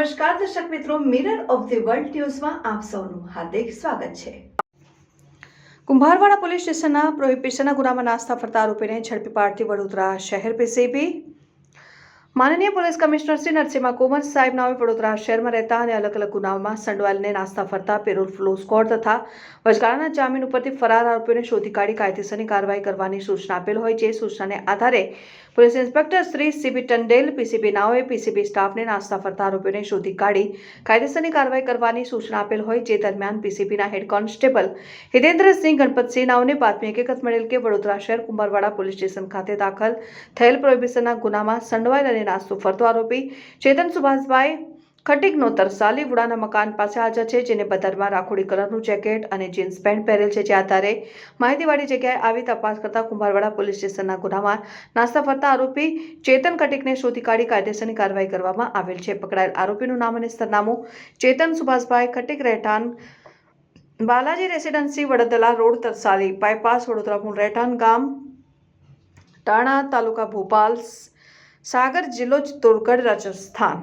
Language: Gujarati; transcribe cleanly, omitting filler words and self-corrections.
નમસ્કાર દર્શક મિત્રો, મિરર ઓફ ધી વર્લ્ડ ન્યૂઝમાં આપ સૌનું હાર્દિક સ્વાગત છે। કુંભારવાડા પોલીસ સ્ટેશનના પ્રોહિબિશનના ગુનામાં નાસ્તા ફરતા આરોપીને ઝડપી પાડતી વડોદરા શહેર પીસીબી। માનનીય પોલીસ કમિશનર શ્રી નરસિંહ કુમાર સાહેબ નામે વડોદરા શહેરમાં રહેતા અને અલગ અલગ ગુનાઓમાં સંડોવાયેલને નાસ્તા ફરતા પેરોલ ફ્લો સ્કોડ તથા વચગાળાના જામીન ઉપરથી ફરાર આરોપીઓને શોધી કાઢી કાયદેસરની કાર્યવાહી કરવાની સૂચના આપેલ હોય જે સૂચનાને આધારે પોલીસ ઇન્સ્પેક્ટર શ્રી સીબી ટંડેલ પીસીબી નાઓએ પીસીબી સ્ટાફને નાસ્તા ફરતા આરોપીઓને શોધી કાઢી કાયદેસરની કાર્યવાહી કરવાની સૂચના આપેલ હોય જે દરમિયાન પીસીબીના હેડ કોન્સ્ટેબલ હિતેન્દ્રસિંહ ગણપતસિંહ નાઓને બાતમી હકીકત મળેલ કે વડોદરા શહેર કુંભારવાડા પોલીસ સ્ટેશન ખાતે દાખલ થયેલ પ્રોહિબિશનના ગુનામાં સંડોવાયેલ અને નાસ્તો ફરતો આરોપી ચેતન સુભાષભાઈ ખટીકનો તરસાલી વુડાના મકાન પાસે હાજર છે, જેને બદરમાં રાખોડી કલરનું જેકેટ અને જીન્સ પેન્ટ પહેરેલ છે। જે આધારે માહિતીવાળી જગ્યાએ આવી તપાસ કરતા કુંભારવાડા પોલીસ સ્ટેશનના ગુનામાં નાસ્તા ફરતા આરોપી ચેતન ખટીકને શોધી કાઢી કાયદેસરની કાર્યવાહી કરવામાં આવેલ છે। પકડાયેલ આરોપીનું નામ અને સરનામું ચેતન સુભાષભાઈ ખટીક, રહેઠાણ Balaji residency, Vadadla road, Tarsali bypass, Vadodara, મૂળ રહેઠાણ ગામ ટાણા, તાલુકા ભોપાલ, સાગર, જિલ્લો ચિત્તોડગઢ, રાજસ્થાન।